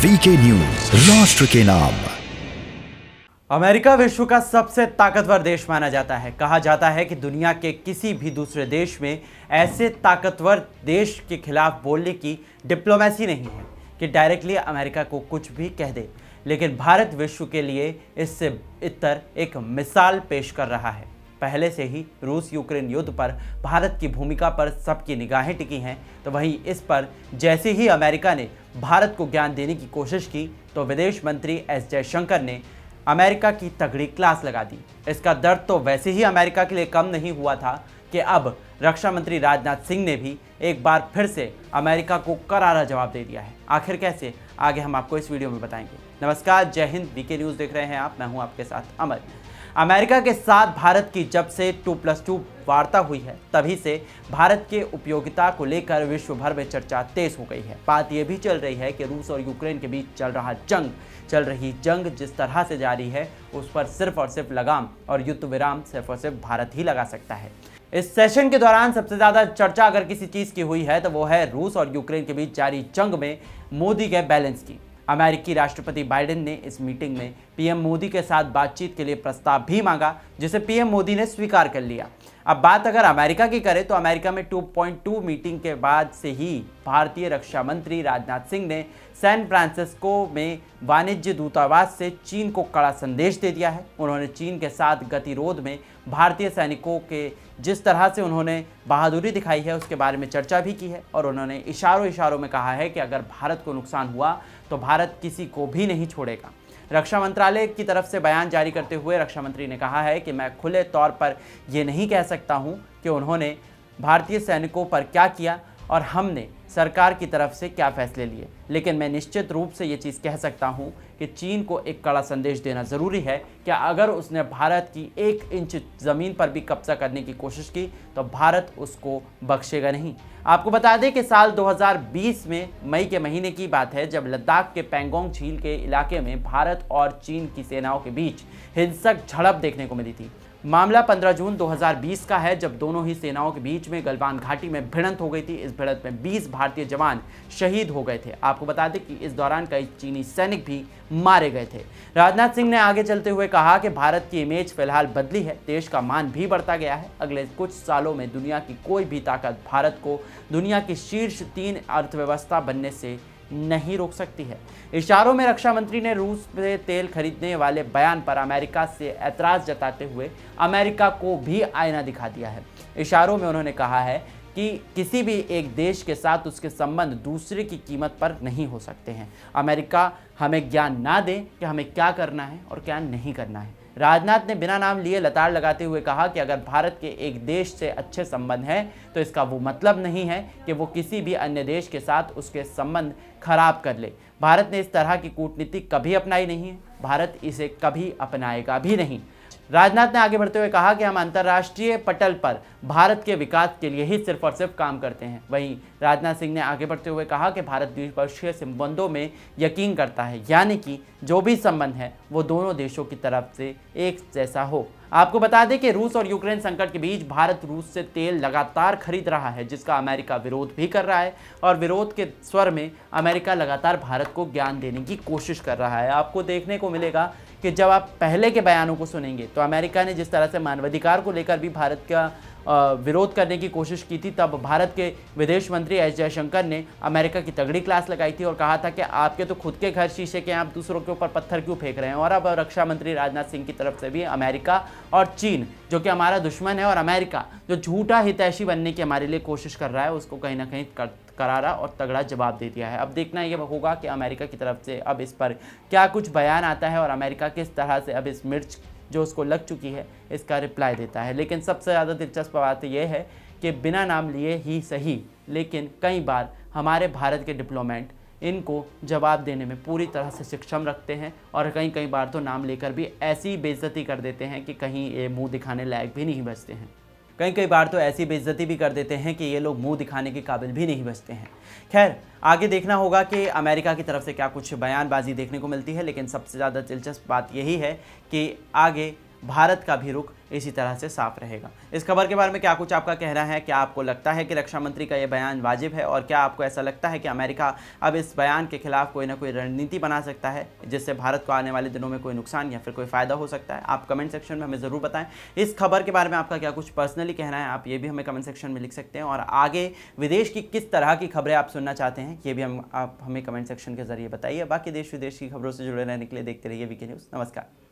VK news, राष्ट्र के नाम। अमेरिका विश्व का सबसे ताकतवर देश माना जाता है। कहा जाता है कि दुनिया के किसी भी दूसरे देश में ऐसे ताकतवर देश के खिलाफ बोलने की डिप्लोमेसी नहीं है कि डायरेक्टली अमेरिका को कुछ भी कह दे। लेकिन भारत विश्व के लिए इससे इतर एक मिसाल पेश कर रहा है। पहले से ही रूस यूक्रेन युद्ध पर भारत की भूमिका पर सबकी निगाहें टिकी हैं, तो वहीं इस पर जैसे ही अमेरिका ने भारत को ज्ञान देने की कोशिश की तो विदेश मंत्री एस जयशंकर ने अमेरिका की तगड़ी क्लास लगा दी। इसका दर्द तो वैसे ही अमेरिका के लिए कम नहीं हुआ था कि अब रक्षा मंत्री राजनाथ सिंह ने भी एक बार फिर से अमेरिका को करारा जवाब दे दिया है। आखिर कैसे, आगे हम आपको इस वीडियो में बताएंगे। नमस्कार, जय हिंद, वीके न्यूज़ देख रहे हैं आप। मैं हूं आपके साथ अमर। अमेरिका के साथ भारत की जब से 2+2 वार्ता हुई है तभी से भारत के उपयोगिता को लेकर विश्व भर में चर्चा तेज हो गई है। बात यह भी चल रही है कि रूस और यूक्रेन के बीच चल रही जंग जिस तरह से जारी है उस पर सिर्फ और सिर्फ लगाम और युद्ध विराम सिर्फ और सिर्फ भारत ही लगा सकता है। इस सेशन के दौरान सबसे ज़्यादा चर्चा अगर किसी चीज़ की हुई है तो वो है रूस और यूक्रेन के बीच जारी जंग में मोदी के बैलेंस की। अमेरिकी राष्ट्रपति बाइडेन ने इस मीटिंग में पीएम मोदी के साथ बातचीत के लिए प्रस्ताव भी मांगा, जिसे पीएम मोदी ने स्वीकार कर लिया। अब बात अगर अमेरिका की करें तो अमेरिका में 2.2 मीटिंग के बाद से ही भारतीय रक्षा मंत्री राजनाथ सिंह ने सैन फ्रांसिस्को में वाणिज्य दूतावास से चीन को कड़ा संदेश दे दिया है। उन्होंने चीन के साथ गतिरोध में भारतीय सैनिकों के जिस तरह से उन्होंने बहादुरी दिखाई है उसके बारे में चर्चा भी की है और उन्होंने इशारों में कहा है कि अगर भारत को नुकसान हुआ तो भारत किसी को भी नहीं छोड़ेगा। रक्षा मंत्रालय की तरफ से बयान जारी करते हुए रक्षा मंत्री ने कहा है कि मैं खुले तौर पर ये नहीं कह सकता हूं कि उन्होंने भारतीय सैनिकों पर क्या किया और हमने सरकार की तरफ से क्या फैसले लिए, लेकिन मैं निश्चित रूप से ये चीज़ कह सकता हूं कि चीन को एक कड़ा संदेश देना ज़रूरी है कि अगर उसने भारत की 1 इंच ज़मीन पर भी कब्जा करने की कोशिश की तो भारत उसको बख्शेगा नहीं। आपको बता दें कि साल 2020 में मई के महीने की बात है जब लद्दाख के पैंगोंग झील के इलाके में भारत और चीन की सेनाओं के बीच हिंसक झड़प देखने को मिली थी। मामला 15 जून 2020 का है जब दोनों ही सेनाओं के बीच में गलवान घाटी में भिड़ंत हो गई थी। इस भिड़ंत में 20 भारतीय जवान शहीद हो गए थे। आपको बता दें कि इस दौरान कई चीनी सैनिक भी मारे गए थे। राजनाथ सिंह ने आगे चलते हुए कहा कि भारत की इमेज फिलहाल बदली है, देश का मान भी बढ़ता गया है। अगले कुछ सालों में दुनिया की कोई भी ताकत भारत को दुनिया की शीर्ष 3 अर्थव्यवस्था बनने से नहीं रोक सकती है। इशारों में रक्षा मंत्री ने रूस से तेल खरीदने वाले बयान पर अमेरिका से ऐतराज जताते हुए अमेरिका को भी आईना दिखा दिया है। इशारों में उन्होंने कहा है कि किसी भी एक देश के साथ उसके संबंध दूसरे की कीमत पर नहीं हो सकते हैं। अमेरिका हमें ज्ञान ना दे कि हमें क्या करना है और क्या नहीं करना है। राजनाथ ने बिना नाम लिए लताड़ लगाते हुए कहा कि अगर भारत के एक देश से अच्छे संबंध हैं तो इसका वो मतलब नहीं है कि वो किसी भी अन्य देश के साथ उसके संबंध खराब कर ले। भारत ने इस तरह की कूटनीति कभी अपनाई नहीं है, भारत इसे कभी अपनाएगा भी नहीं। राजनाथ ने आगे बढ़ते हुए कहा कि हम अंतर्राष्ट्रीय पटल पर भारत के विकास के लिए ही सिर्फ और सिर्फ काम करते हैं। वहीं राजनाथ सिंह ने आगे बढ़ते हुए कहा कि भारत द्विपक्षीय संबंधों में यकीन करता है, यानी कि जो भी संबंध है वो दोनों देशों की तरफ से एक जैसा हो। आपको बता दें कि रूस और यूक्रेन संकट के बीच भारत रूस से तेल लगातार खरीद रहा है, जिसका अमेरिका विरोध भी कर रहा है और विरोध के स्वर में अमेरिका लगातार भारत को ज्ञान देने की कोशिश कर रहा है। आपको देखने को मिलेगा कि जब आप पहले के बयानों को सुनेंगे तो अमेरिका ने जिस तरह से मानवाधिकार को लेकर भी भारत का विरोध करने की कोशिश की थी, तब भारत के विदेश मंत्री एस जयशंकर ने अमेरिका की तगड़ी क्लास लगाई थी और कहा था कि आपके तो खुद के घर शीशे के, आप दूसरों के ऊपर पत्थर क्यों फेंक रहे हैं। और अब रक्षा मंत्री राजनाथ सिंह की तरफ से भी अमेरिका और चीन जो कि हमारा दुश्मन है और अमेरिका जो झूठा हितैषी बनने की हमारे लिए कोशिश कर रहा है, उसको कहीं ना कहीं करारा और तगड़ा जवाब दे दिया है। अब देखना ये होगा कि अमेरिका की तरफ से अब इस पर क्या कुछ बयान आता है और अमेरिका किस तरह से अब इस मिर्च जो उसको लग चुकी है इसका रिप्लाई देता है। लेकिन सबसे ज़्यादा दिलचस्प बात यह है कि बिना नाम लिए ही सही, लेकिन कई बार हमारे भारत के डिप्लोमेट इनको जवाब देने में पूरी तरह से सक्षम रखते हैं और कई बार तो नाम लेकर भी ऐसी बेइज्जती कर देते हैं कि कहीं ये मुंह दिखाने लायक भी नहीं बचते हैं। कई बार तो ऐसी बेइज्जती भी कर देते हैं कि ये लोग मुंह दिखाने के काबिल भी नहीं बचते हैं। खैर, आगे देखना होगा कि अमेरिका की तरफ से क्या कुछ बयानबाजी देखने को मिलती है, लेकिन सबसे ज़्यादा दिलचस्प बात यही है कि आगे भारत का भी रुख इसी तरह से साफ रहेगा। इस खबर के बारे में क्या कुछ आपका कहना है? क्या आपको लगता है कि रक्षा मंत्री का यह बयान वाजिब है, और क्या आपको ऐसा लगता है कि अमेरिका अब इस बयान के खिलाफ कोई ना कोई रणनीति बना सकता है जिससे भारत को आने वाले दिनों में कोई नुकसान या फिर कोई फायदा हो सकता है? आप कमेंट सेक्शन में हमें ज़रूर बताएं। इस खबर के बारे में आपका क्या कुछ पर्सनली कहना है, आप ये भी हमें कमेंट सेक्शन में लिख सकते हैं। और आगे विदेश की किस तरह की खबरें आप सुनना चाहते हैं, ये भी आप हमें कमेंट सेक्शन के जरिए बताइए। बाकी देश विदेश की खबरों से जुड़े रहने के लिए देखते रहिए वीके न्यूज़। नमस्कार।